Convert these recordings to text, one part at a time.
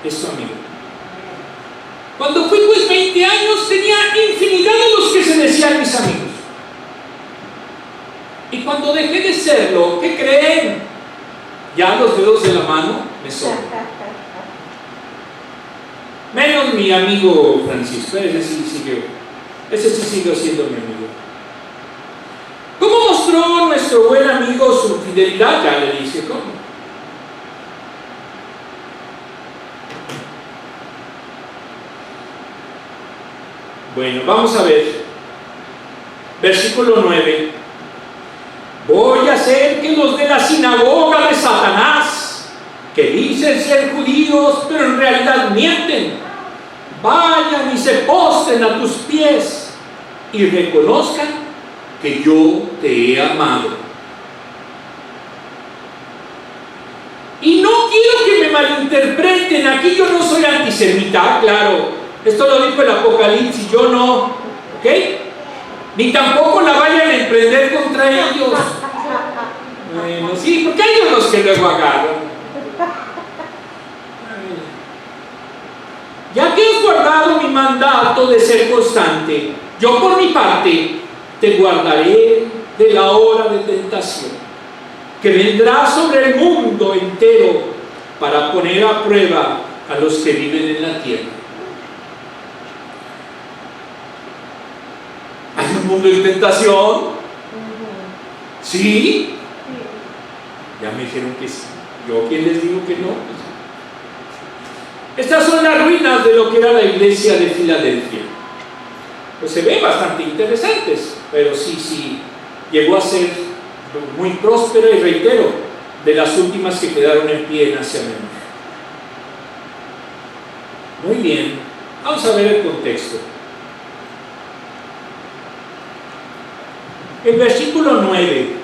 es tu amigo. Cuando fui pues 20 años tenía infinidad de los que se decían mis amigos. Y cuando dejé de serlo, ¿qué creen? Ya los dedos de la mano me sobran. Menos mi amigo Francisco, ese sí siguió siendo mi amigo. ¿Cómo mostró nuestro buen amigo su fidelidad? Ya le dije cómo. Bueno, vamos a ver. Versículo 9. Voy a hacer que los de la sinagoga de Satanás, que dicen ser judíos, pero en realidad mienten, vayan y se postren a tus pies y reconozcan que yo te he amado. Y no quiero que me malinterpreten, aquí yo no soy antisemita, claro, esto lo dijo el Apocalipsis, yo no, ¿ok? Ni tampoco la vayan a emprender contra ellos. Bueno, sí, porque hay unos que luego agarran. Ya que has guardado mi mandato de ser constante, yo por mi parte te guardaré de la hora de tentación, que vendrá sobre el mundo entero para poner a prueba a los que viven en la tierra. ¿Hay un mundo de tentación? ¿Sí? Ya me dijeron que sí. ¿Yo quién les digo que no? Estas son las ruinas de lo que era la iglesia de Filadelfia. Pues se ven bastante interesantes, pero sí, llegó a ser muy próspera y reitero, de las últimas que quedaron en pie en Asia Menor. Muy bien, vamos a ver el contexto. El versículo 9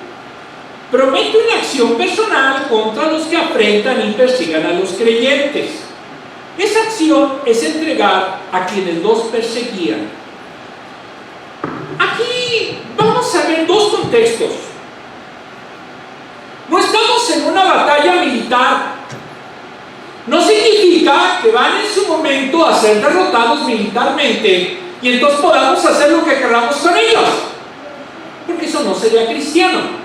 promete una acción personal contra los que afrentan y persigan a los creyentes. Esa acción es entregar a quienes los perseguían. Aquí vamos a ver dos contextos. No estamos en una batalla militar. No significa que van en su momento a ser derrotados militarmente y entonces podamos hacer lo que queramos con ellos, porque eso no sería cristiano.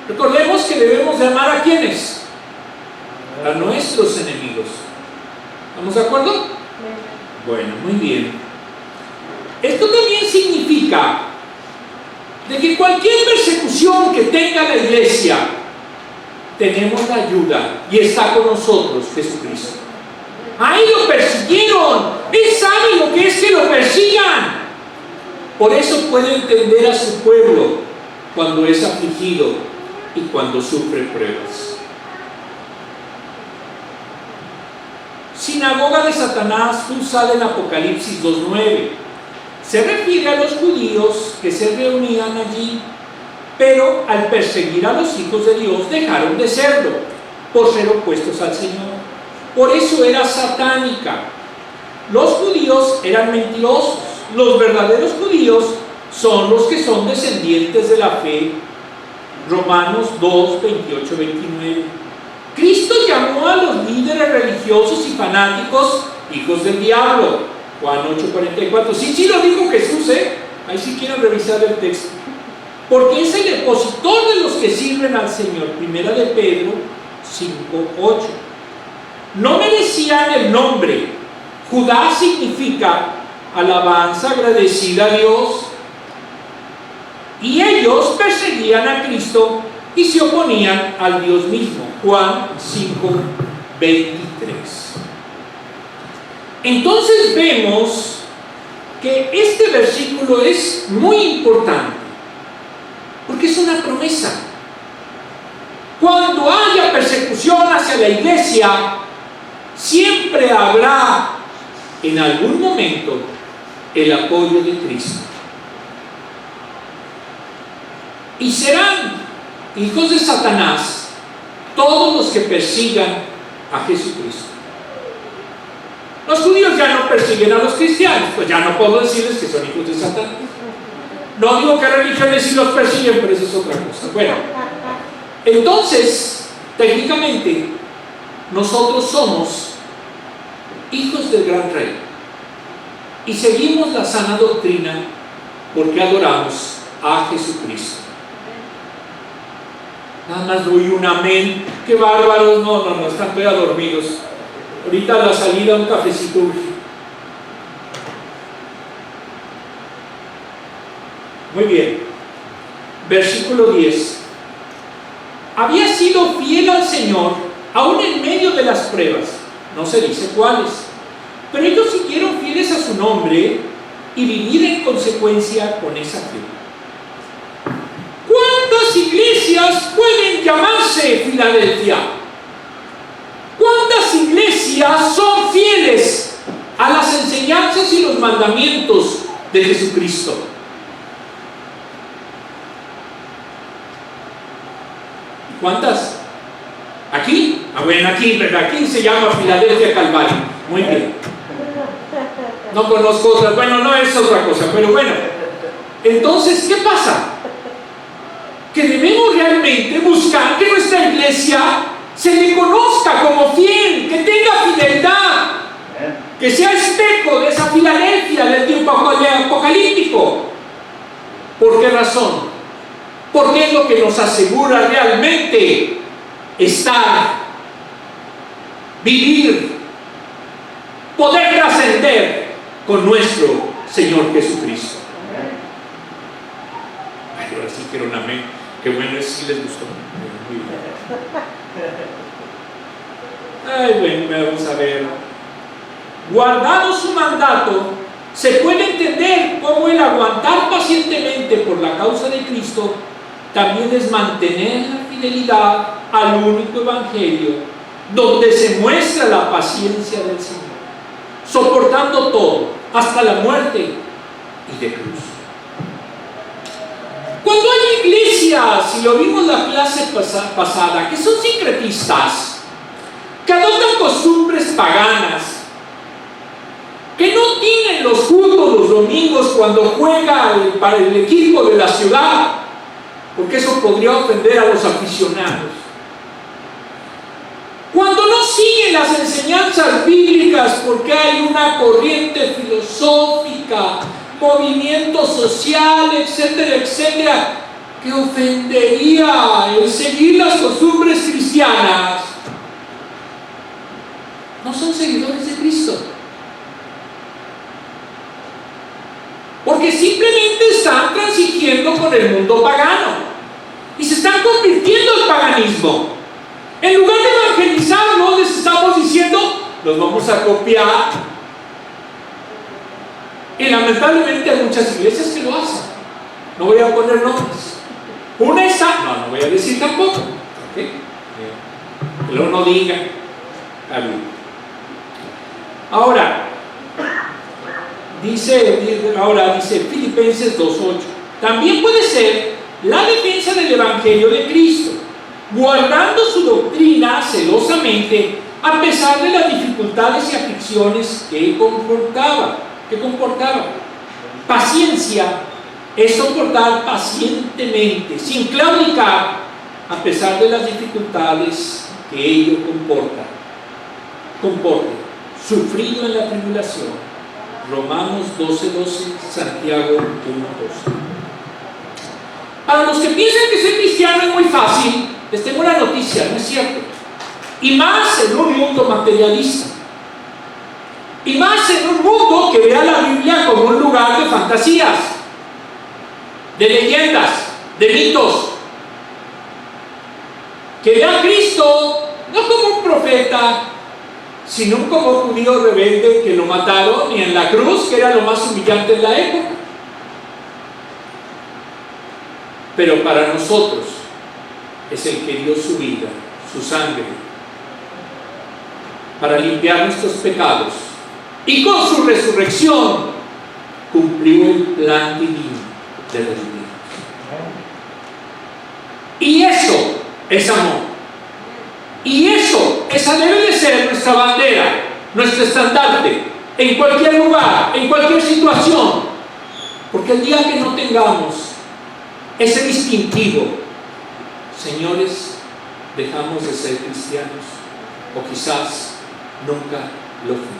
Recordemos que debemos de amar a quienes, a nuestros enemigos. ¿Estamos de acuerdo? Bueno, muy bien. Esto también significa de que cualquier persecución que tenga la iglesia, tenemos la ayuda y está con nosotros Jesucristo. Ahí lo persiguieron, Él sabe lo que es que lo persigan. Por eso puede entender a su pueblo cuando es afligido y cuando sufre pruebas. Sinagoga de Satanás fue usada en Apocalipsis 2:9. Se refiere a los judíos que se reunían allí, pero al perseguir a los hijos de Dios dejaron de serlo por ser opuestos al Señor. Por eso era satánica. Los judíos eran mentirosos. Los verdaderos judíos son los que son descendientes de la fe. Romanos 2, 28, 29. Cristo llamó a los líderes religiosos y fanáticos hijos del diablo. Juan 8, 44. Sí lo dijo Jesús, ahí sí quieren revisar el texto. Porque es el depositor de los que sirven al Señor. Primera de Pedro 5, 8. No merecían el nombre. Judá significa alabanza agradecida a Dios. Y ellos perseguían a Cristo y se oponían al Dios mismo. Juan 5, 23. Entonces vemos que este versículo es muy importante, porque es una promesa. Cuando haya persecución hacia la iglesia, siempre habrá en algún momento el apoyo de Cristo. Y serán hijos de Satanás todos los que persigan a Jesucristo. Los judíos ya no persiguen a los cristianos, pues ya no puedo decirles que son hijos de Satanás. No digo que religiones sí los persiguen, pero eso es otra cosa. Bueno, entonces, técnicamente, nosotros somos hijos del gran Rey, y seguimos la sana doctrina porque adoramos a Jesucristo. Nada más doy un amén. ¡Qué bárbaros! No, están todavía dormidos. Ahorita a la salida un cafecito urge. Muy bien. Versículo 10. Había sido fiel al Señor aún en medio de las pruebas. No se dice cuáles. Pero ellos siguieron fieles a su nombre y vivir en consecuencia con esa fe. ¿Cuántas iglesias pueden llamarse Filadelfia? ¿Cuántas iglesias son fieles a las enseñanzas y los mandamientos de Jesucristo? ¿Cuántas? ¿Aquí? Bueno, aquí se llama Filadelfia Calvario. Muy bien. No conozco otras. Bueno, no es otra cosa, pero bueno. Entonces, ¿qué pasa? Que debemos realmente buscar que nuestra iglesia se le conozca como fiel, que tenga fidelidad, que sea espejo de esa Filadelfia del tiempo apocalíptico. ¿Por qué razón? Porque es lo que nos asegura realmente estar, vivir, poder trascender con nuestro Señor Jesucristo. Ay, ahora sí quiero un amén. Qué bueno, es si les gustó. Muy bien. Ay, bueno, vamos a ver. Guardado su mandato, se puede entender cómo el aguantar pacientemente por la causa de Cristo también es mantener la fidelidad al único evangelio, donde se muestra la paciencia del Señor, soportando todo, hasta la muerte y de cruz. Cuando hay iglesias, y lo vimos la clase pasada, que son sincretistas, que adoptan costumbres paganas, que no tienen los cultos los domingos cuando juega para el equipo de la ciudad, porque eso podría ofender a los aficionados. Cuando no siguen las enseñanzas bíblicas porque hay una corriente filosófica, movimiento social, etcétera, etcétera, que ofendería el seguir las costumbres cristianas, no son seguidores de Cristo. Porque simplemente están transigiendo con el mundo pagano y se están convirtiendo al paganismo. En lugar de evangelizarlos, les estamos diciendo, los vamos a copiar. Y lamentablemente hay muchas iglesias que lo hacen. No voy a poner nombres. Una está, no voy a decir tampoco. ¿Okay? Que luego no diga. Ahora dice Filipenses 2:8. También puede ser la defensa del Evangelio de Cristo, guardando su doctrina celosamente a pesar de las dificultades y aflicciones que comportaba. Paciencia es soportar pacientemente, sin claudicar, a pesar de las dificultades que ello comporte. Sufrido en la tribulación. Romanos 12:12, Santiago 1:12. Para los que piensan que ser cristiano es muy fácil, les tengo una noticia, no es cierto. Y más en un mundo materialista. Y más en un mundo que ve a la Biblia como un lugar de fantasías, de leyendas, de mitos. Que ve a Cristo no como un profeta, sino como un judío rebelde que lo mataron y en la cruz, que era lo más humillante en la época. Pero para nosotros es el que dio su vida, su sangre, para limpiar nuestros pecados, y con su resurrección cumplió el plan divino de redimirnos. Y eso es amor. Y esa debe de ser nuestra bandera, nuestro estandarte, en cualquier lugar, en cualquier situación. Porque el día que no tengamos ese distintivo, señores, dejamos de ser cristianos, o quizás nunca lo fuimos.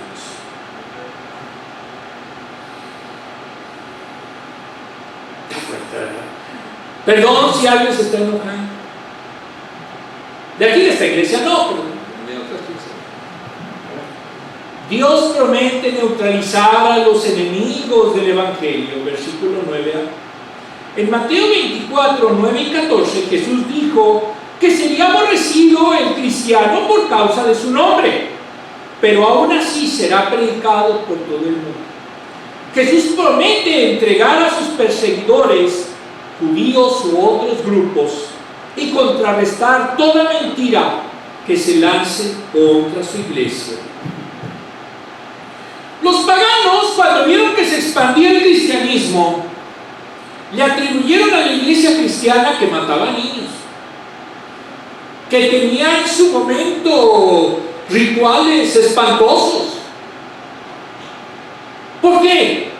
Está fuerte, ¿verdad? Perdón si alguien se está enojando. De aquí de esta iglesia no, pero de otras iglesias. Dios promete neutralizar a los enemigos del Evangelio, versículo 9a. En Mateo 24, 9 y 14, Jesús dijo que sería aborrecido el cristiano por causa de su nombre, pero aún así será predicado por todo el mundo. Jesús promete entregar a sus perseguidores, judíos u otros grupos, y contrarrestar toda mentira que se lance contra su iglesia. Los paganos, cuando vieron que se expandía el cristianismo, le atribuyeron a la iglesia cristiana que mataba niños, que tenía en su momento rituales espantosos. ¿Por qué?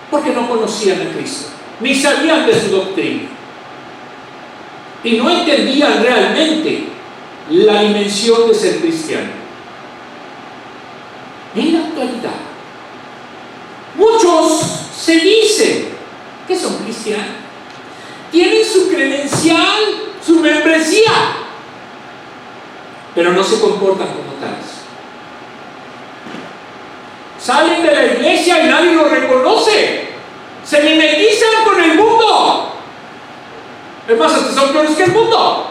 Porque no conocían a Cristo, ni sabían de su doctrina, y no entendían realmente la dimensión de ser cristiano. En la actualidad, muchos se dicen que son cristianos, tienen su credencial, su membresía, pero no se comportan como tales. Salen de la iglesia y nadie los reconoce, se mimetizan con el mundo. Es más, hasta son peores que el mundo.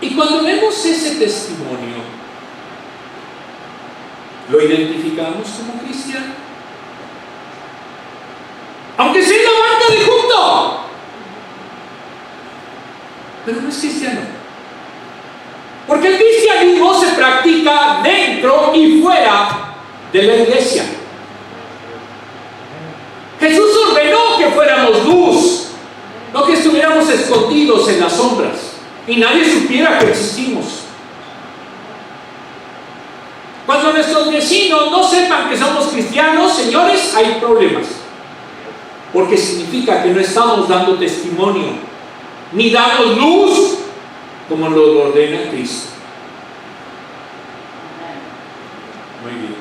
Y cuando vemos ese testimonio, ¿lo identificamos como cristiano? Aunque sea en la banca de junto, pero no es cristiano. Porque el cristianismo se practica dentro y fuera de la iglesia. Jesús ordenó que fuéramos luz, no que estuviéramos escondidos en las sombras y nadie supiera que existimos. Cuando nuestros vecinos no sepan que somos cristianos, señores, hay problemas, porque significa que no estamos dando testimonio ni damos luz como lo ordena Cristo. Muy bien.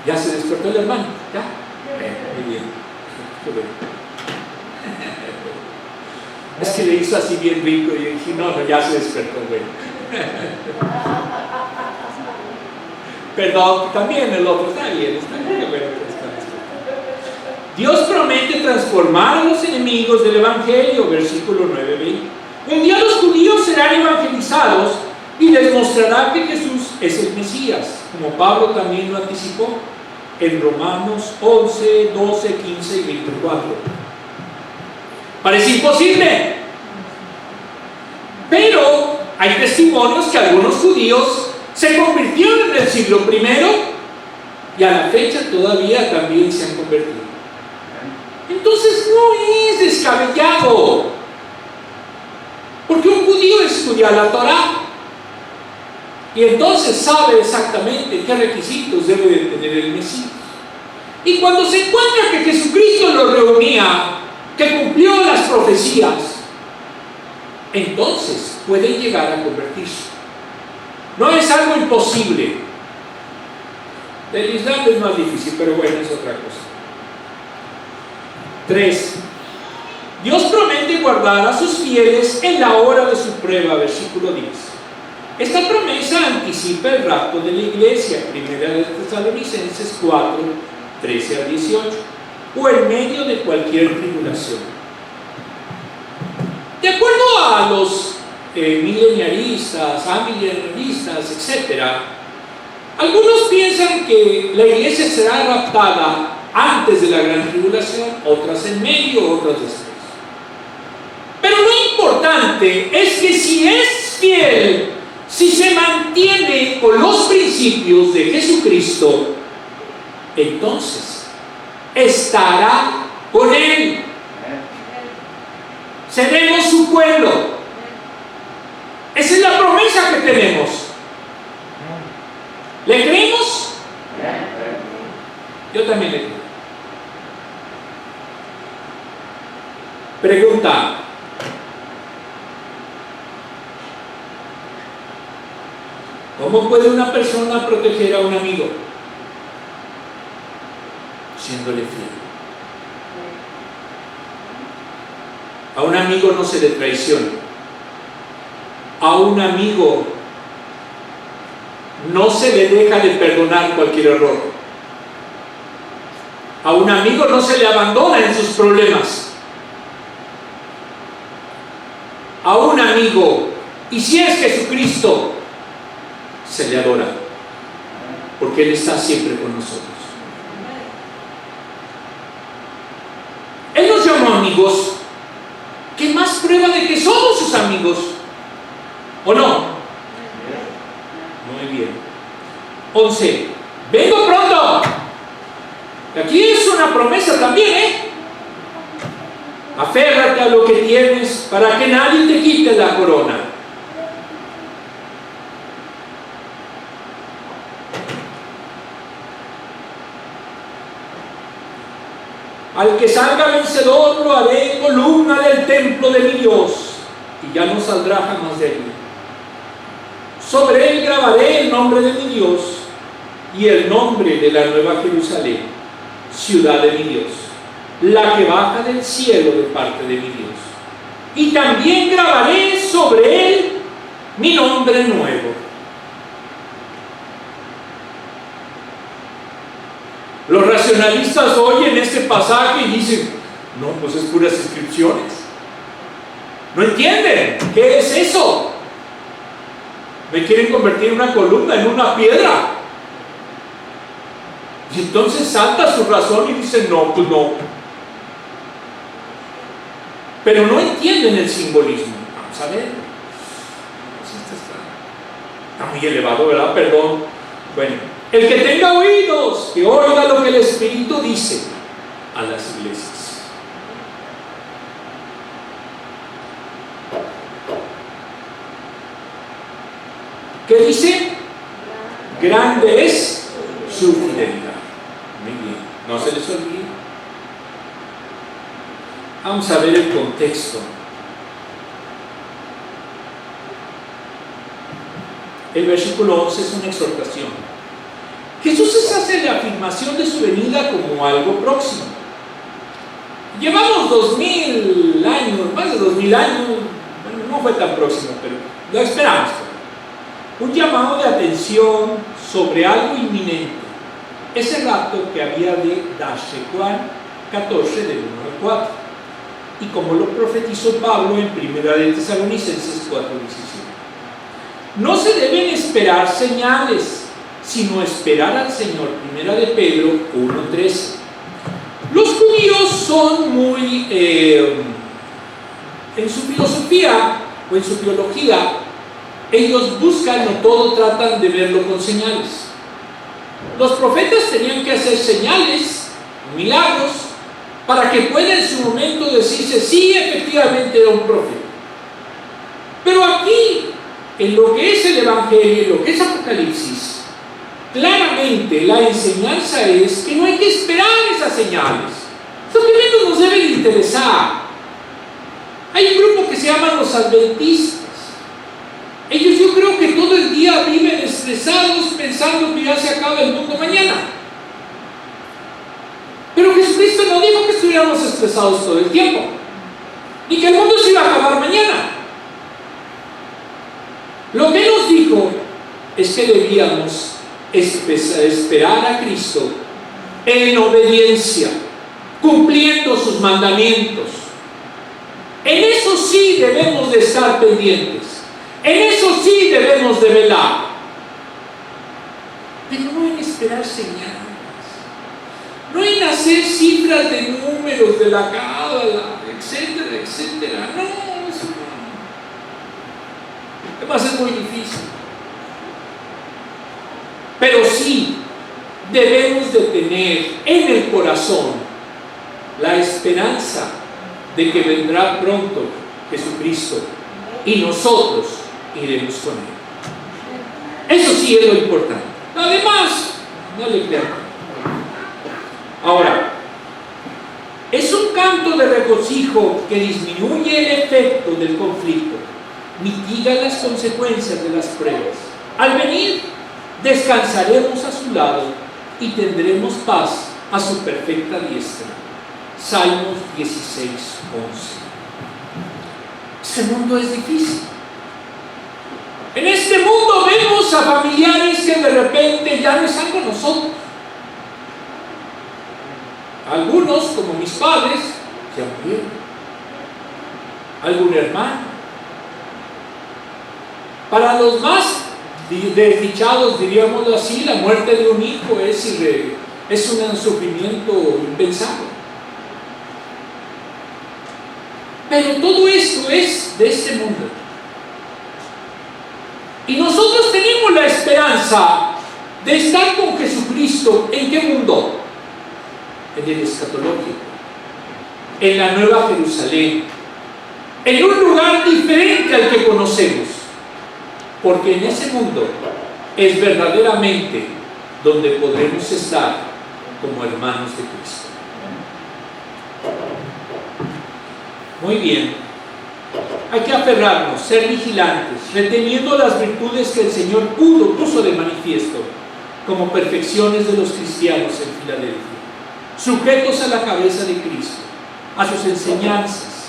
¿Ya se despertó el hermano? ¿Ya? Muy bien. Es que le hizo así bien rico y dije, no, ya se despertó, güey. Perdón, también el otro está bien, bueno, Dios promete transformar a los enemigos del Evangelio, versículo 9b. Un día los judíos serán evangelizados y les mostrará que Jesús es el Mesías, como Pablo también lo anticipó en Romanos 11, 12, 15 y 24. Parece imposible, pero hay testimonios que algunos judíos se convirtieron en el siglo I y a la fecha todavía también se han convertido. Entonces no es descabellado, porque un judío estudia la Torá y entonces sabe exactamente qué requisitos debe de tener el Mesías. Y cuando se encuentra que Jesucristo lo reunía, que cumplió las profecías, entonces puede llegar a convertirse. No es algo imposible. Del Islam es más difícil, pero bueno, es otra cosa. 3. Dios promete guardar a sus fieles en la hora de su prueba, versículo 10. Esta promesa anticipa el rapto de la iglesia, 1 Tesalonicenses 4, 13 a 18, o en medio de cualquier tribulación. De acuerdo a los mileniaristas, amileniaristas, etc., algunos piensan que la iglesia será raptada antes de la gran tribulación, otras en medio, otras después. Pero lo importante es que si es fiel, si se mantiene con los principios de Jesucristo, entonces estará con Él. Seremos su pueblo. Esa es la promesa que tenemos. ¿Le creemos? Yo también le creo. Pregunta: ¿Cómo puede una persona proteger a un amigo? Siéndole fiel. A un amigo no se le traiciona. A un amigo no se le deja de perdonar cualquier error. A un amigo no se le abandona en sus problemas. A un amigo, y si es Jesucristo, se le adora, porque Él está siempre con nosotros. Él nos llamó amigos. ¿Qué más prueba de que somos sus amigos? ¿O no? Muy bien. 11. Vengo pronto. Aquí es una promesa también, Aférrate a lo que tienes para que nadie te quite la corona. Al que salga vencedor lo haré columna del templo de mi Dios, y ya no saldrá jamás de allí. Sobre él grabaré el nombre de mi Dios y el nombre de la nueva Jerusalén, ciudad de mi Dios, la que baja del cielo de parte de mi Dios. Y también grabaré sobre él mi nombre nuevo. Los racionalistas oyen este pasaje y dicen, no, pues es puras inscripciones. No entienden, ¿qué es eso? Me quieren convertir una columna en una piedra. Y entonces salta su razón y dice, no, pues no. Pero no entienden el simbolismo. Vamos a ver. Está muy elevado, ¿verdad? Perdón. Bueno, el que tenga oídos, que oiga lo que el Espíritu dice a las iglesias. ¿Qué dice? Grande es su fidelidad. Muy bien, no se les olvide. Vamos a ver el contexto. El versículo 11 es una exhortación. Jesús hace la afirmación de su venida como algo próximo. Llevamos 2000 años, más de 2000 años, bueno, no fue tan próximo, pero lo esperamos. Un llamado de atención sobre algo inminente. Ese rapto que había de darse. Juan 14, del 1 al 4. Y como lo profetizó Pablo en 1 de Tesalonicenses 4:17. No se deben esperar señales, sino esperar al Señor. 1 de Pedro 1:13. Los judíos son muy, en su filosofía o en su teología, ellos buscan o todo tratan de verlo con señales. Los profetas tenían que hacer señales, milagros, para que pueda en su momento decirse, sí, efectivamente era un profeta. Pero aquí, en lo que es el Evangelio, en lo que es Apocalipsis, claramente la enseñanza es que no hay que esperar esas señales. Eso que menos nos debe de interesar. Hay un grupo que se llama los adventistas. Ellos, yo creo que todo el día viven estresados pensando que ya se acaba el mundo mañana. Pero Jesucristo no dijo que estuviéramos estresados todo el tiempo, ni que el mundo se iba a acabar mañana. Lo que nos dijo es que debíamos esperar a Cristo en obediencia, cumpliendo sus mandamientos. En eso sí debemos de estar pendientes. En eso sí debemos de velar, pero no en esperar señales, no en hacer cifras de números de la cábala, etcétera, etcétera. No, eso no. Además es muy difícil. Pero sí debemos de tener en el corazón la esperanza de que vendrá pronto Jesucristo y nosotros iremos con él. Eso sí es lo importante. Además, no le crean. Ahora, es un canto de regocijo que disminuye el efecto del conflicto, mitiga las consecuencias de las pruebas, Al venir, descansaremos a su lado y tendremos paz a su perfecta diestra. Salmos 16:11. Este mundo es difícil. En este mundo vemos a familiares que de repente ya no están con nosotros. Algunos, como mis padres, se murieron. Algún hermano. Para los más desdichados, diríamoslo así, la muerte de un hijo es un sufrimiento impensado. Pero todo esto es de este mundo. Y nosotros tenemos la esperanza de estar con Jesucristo. ¿En qué mundo? En el escatológico, en la Nueva Jerusalén, en un lugar diferente al que conocemos, porque en ese mundo es verdaderamente donde podremos estar como hermanos de Cristo. Muy bien, hay que aferrarnos, ser vigilantes, reteniendo las virtudes que el Señor puso de manifiesto como perfecciones de los cristianos en Filadelfia, sujetos a la cabeza de Cristo, a sus enseñanzas,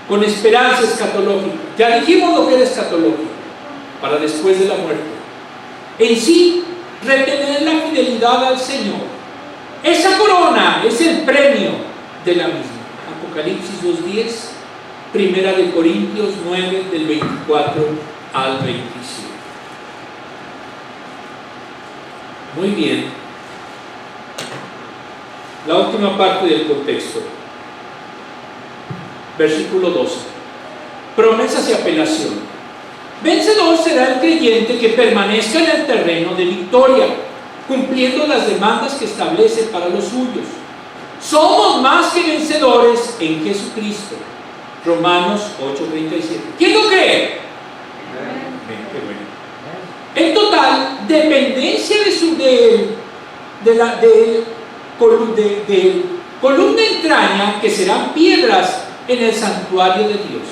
con esperanza escatológica. Ya dijimos lo que era escatológico, para después de la muerte. En sí, retener la fidelidad al Señor. Esa corona es el premio de la misma. Apocalipsis 2:10, Primera de Corintios 9, del 24 al 27. Muy bien. La última parte del contexto. Versículo 12. Promesas y apelación. Vencedor será el creyente que permanezca en el terreno de victoria, cumpliendo las demandas que establece para los suyos. Somos más que vencedores en Jesucristo. Romanos 8:37. ¿Quién lo cree? Qué bueno. En total dependencia de columna entraña, que serán piedras en el santuario de Dios.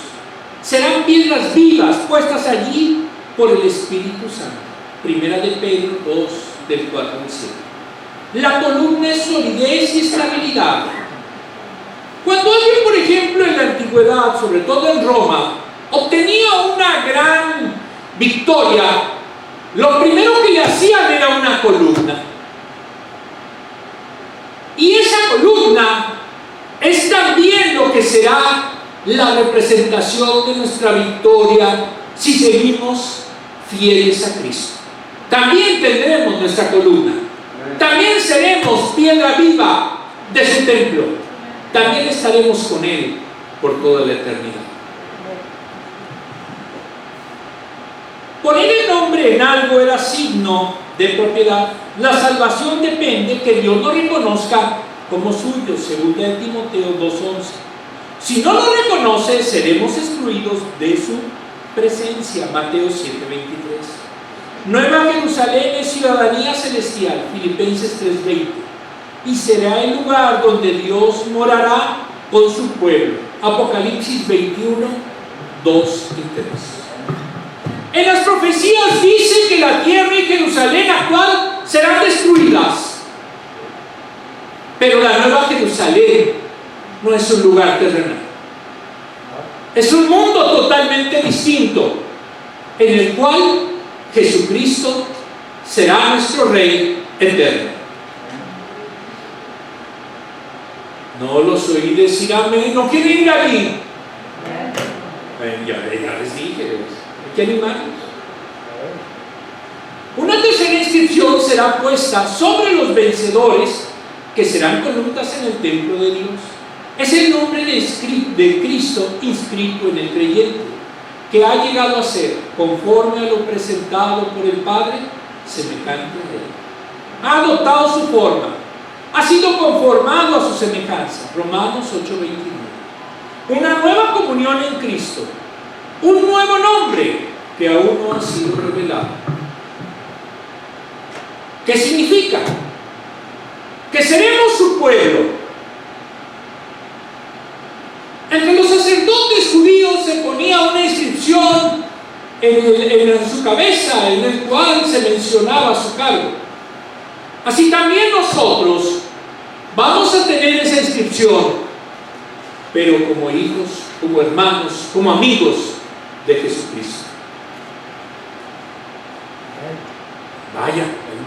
Serán piedras vivas puestas allí por el Espíritu Santo. Primera de Pedro 2, del 4 al 7. La columna es solidez y estabilidad. Cuando alguien, por ejemplo, en la antigüedad, sobre todo en Roma, obtenía una gran victoria, lo primero que le hacían era una columna. Y esa columna es también lo que será la representación de nuestra victoria si seguimos fieles a Cristo. También tendremos nuestra columna. También seremos piedra viva de su templo. También estaremos con Él por toda la eternidad. Poner el nombre en algo era signo de propiedad. La salvación depende que Dios lo reconozca como suyo, según Timoteo 2:11. Si no lo reconoce, seremos excluidos de su presencia. Mateo 7:23. Nueva Jerusalén es ciudadanía celestial. Filipenses 3:20. Y será el lugar donde Dios morará con su pueblo. Apocalipsis 21, 2 y 3. En las profecías dice que la tierra y Jerusalén actual serán destruidas. Pero la Nueva Jerusalén no es un lugar terrenal. Es un mundo totalmente distinto, en el cual Jesucristo será nuestro Rey eterno. No los oí decir amén. ¿No quieren ir allí? Ya les dije, hay que animarlos. Una tercera inscripción será puesta sobre los vencedores, que serán columnas en el templo de Dios. Es el nombre de Cristo inscrito en el creyente, que ha llegado a ser, conforme a lo presentado por el Padre, semejante a Él. Ha adoptado su forma, ha sido conformado a su semejanza. Romanos 8:29. Una nueva comunión en Cristo, un nuevo nombre que aún no ha sido revelado. ¿Qué significa? Que seremos su pueblo. Entre los sacerdotes judíos se ponía una inscripción en su cabeza, en el cual se mencionaba su cargo. Así también nosotros vamos a tener esa inscripción, pero como hijos, como hermanos, como amigos de Jesucristo. Vaya,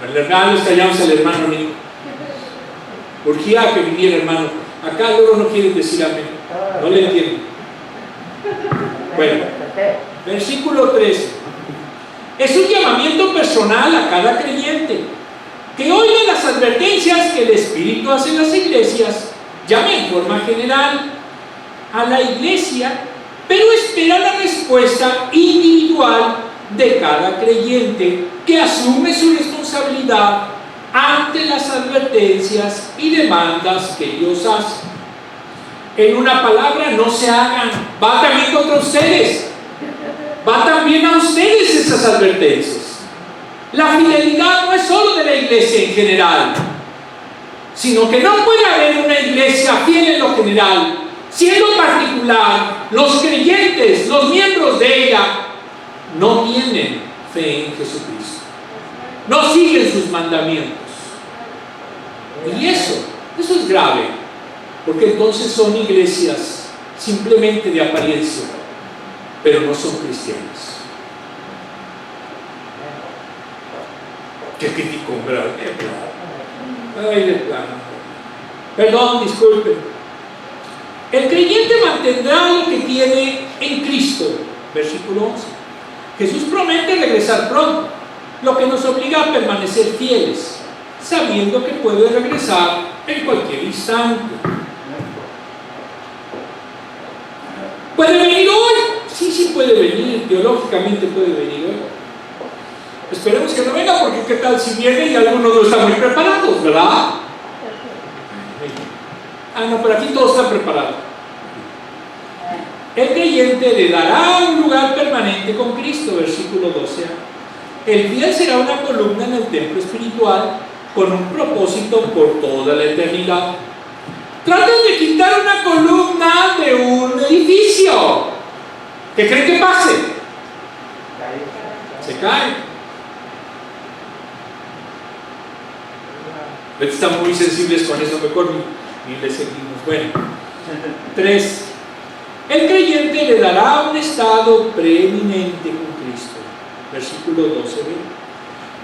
el hermano extrañamos al hermano Nico. Urgía que viniera, hermano. Acá luego no quieren decir amén. No le entiendo. Bueno, versículo 13. Es un llamamiento personal a cada creyente que oiga las advertencias que el Espíritu hace en las iglesias, llame en forma general a la iglesia, pero espera la respuesta individual de cada creyente que asume su responsabilidad ante las advertencias y demandas que Dios hace. En una palabra, no se hagan, va también contra ustedes, va también a ustedes esas advertencias. La fidelidad no es solo de la iglesia en general, sino que no puede haber una iglesia fiel en lo general, si en lo particular los creyentes, los miembros de ella, no tienen fe en Jesucristo, no siguen sus mandamientos. Y eso es grave, porque entonces son iglesias simplemente de apariencia, pero no son cristianas. ¿Qué criticó, verdad? Ay, de plano. Perdón, disculpen. El creyente mantendrá lo que tiene en Cristo. Versículo 11. Jesús promete regresar pronto, lo que nos obliga a permanecer fieles, sabiendo que puede regresar en cualquier instante. ¿Puede venir hoy? Sí puede venir, teológicamente puede venir hoy. Esperemos que no venga, porque qué tal si viene y algunos no están muy preparados, ¿verdad? No, pero aquí todos están preparados. El creyente le dará un lugar permanente con Cristo, versículo 12. El fiel será una columna en el templo espiritual con un propósito por toda la eternidad. Traten de quitar una columna de un edificio. ¿Qué creen que pase? Se cae. Están muy sensibles con eso, mejor ni le seguimos. Bueno, 3. El creyente le dará un estado preeminente con Cristo. Versículo 12.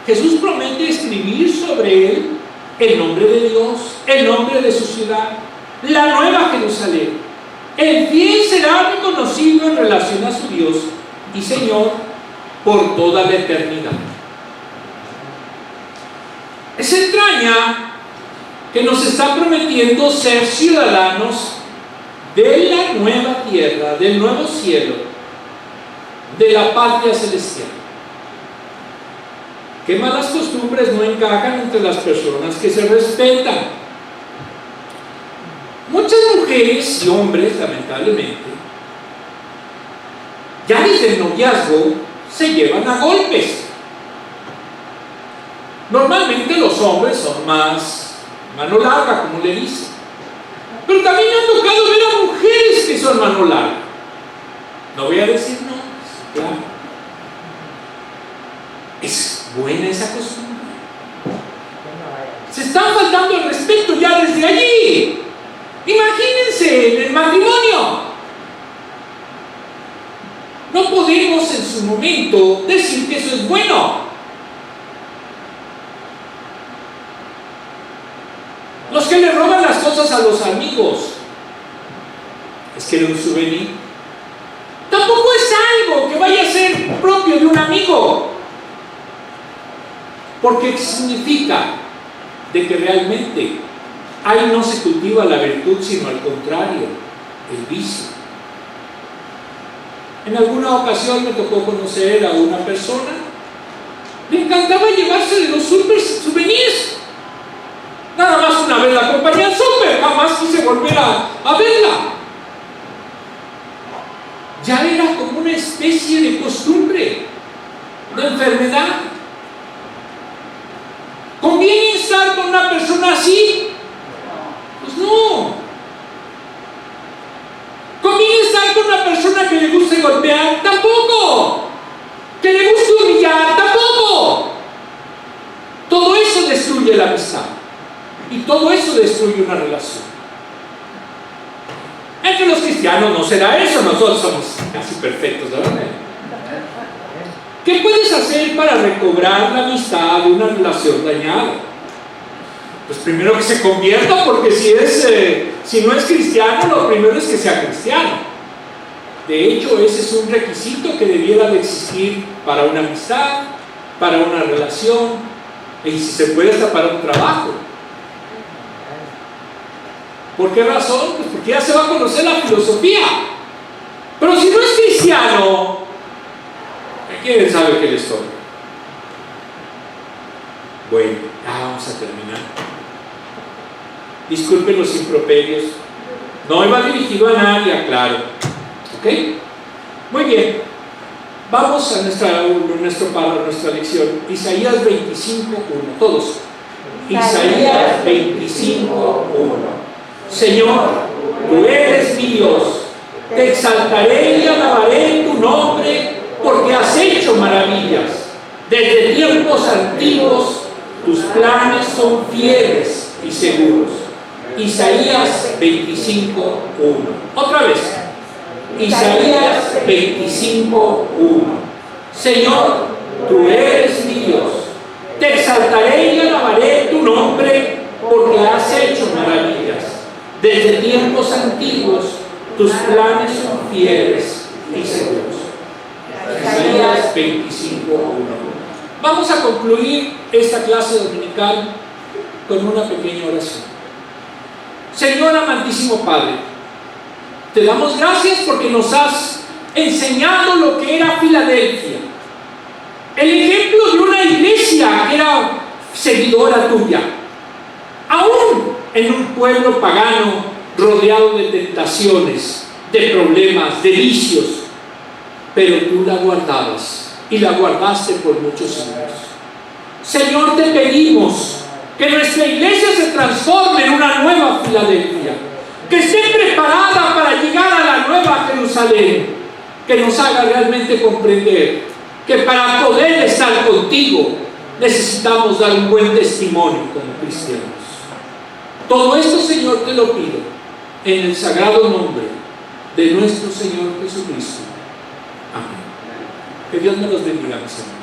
Jesús promete escribir sobre él el nombre de Dios, el nombre de su ciudad, la nueva Jerusalén. El fiel será reconocido en relación a su Dios y Señor por toda la eternidad. Es extraña que nos está prometiendo ser ciudadanos de la nueva tierra, del nuevo cielo, de la patria celestial. ¿Qué malas costumbres no encajan entre las personas que se respetan? Muchas mujeres y hombres, lamentablemente, ya desde el noviazgo se llevan a golpes. Normalmente los hombres son más mano larga, como le dicen. Pero también me ha tocado ver a mujeres que son mano larga. No voy a decir nombres, claro. Es buena esa costumbre. Se están faltando el respeto ya desde allí. Imagínense en el matrimonio. No podemos en su momento decir que eso es bueno. Los que le roban las cosas a los amigos, es que era un souvenir. Tampoco es algo que vaya a ser propio de un amigo, porque significa de que realmente ahí no se cultiva la virtud, sino al contrario, el vicio. En alguna ocasión me tocó conocer a una persona, le encantaba llevarse de los souvenirs. Nada más una vez la acompañé al súper, jamás quise volver a verla. Ya era como una especie de costumbre, una enfermedad. ¿Conviene estar con una persona así? Pues no. ¿Conviene estar con una persona que le guste golpear? Tampoco. la amistad. Y todo eso destruye una relación. Entre los cristianos no será eso, nosotros somos casi perfectos, ¿verdad? ¿Qué puedes hacer para recobrar la amistad de una relación dañada? Pues primero que se convierta, porque si no es cristiano, lo primero es que sea cristiano. De hecho, ese es un requisito que debiera de existir para una amistad, para una relación, y si se puede hasta para un trabajo. ¿Por qué razón? Pues porque ya se va a conocer la filosofía. Pero si no es cristiano, ¿quién sabe qué le estoy? Bueno, ya vamos a terminar. Disculpen los improperios. No iba dirigido a nadie, aclaro. ¿Ok? Muy bien. Vamos a nuestra lección. Isaías 25:1. Todos. Isaías 25:1. Señor, tú eres mi Dios. Te exaltaré y alabaré tu nombre, porque has hecho maravillas. Desde tiempos antiguos tus planes son fieles y seguros. Isaías 25:1. Otra vez. Isaías 25:1. Señor, tú eres mi Dios. Te exaltaré y alabaré tu nombre, porque has hecho maravillas. Desde tiempos antiguos tus planes son fieles y seguros. Isaías 25:1. Vamos a concluir esta clase dominical con una pequeña oración. Señor amantísimo Padre, te damos gracias porque nos has enseñado lo que era Filadelfia, el ejemplo de una iglesia que era seguidora tuya, aún en un pueblo pagano rodeado de tentaciones, de problemas, de vicios, pero tú la guardabas y la guardaste por muchos años. Señor, te pedimos que nuestra iglesia se transforme en una nueva Filadelfia, que esté preparada para llegar a la nueva Jerusalén, que nos haga realmente comprender que para poder estar contigo necesitamos dar un buen testimonio como cristianos. Todo esto, Señor, te lo pido en el sagrado nombre de nuestro Señor Jesucristo. Amén. Que Dios me los bendiga, mis hermanos.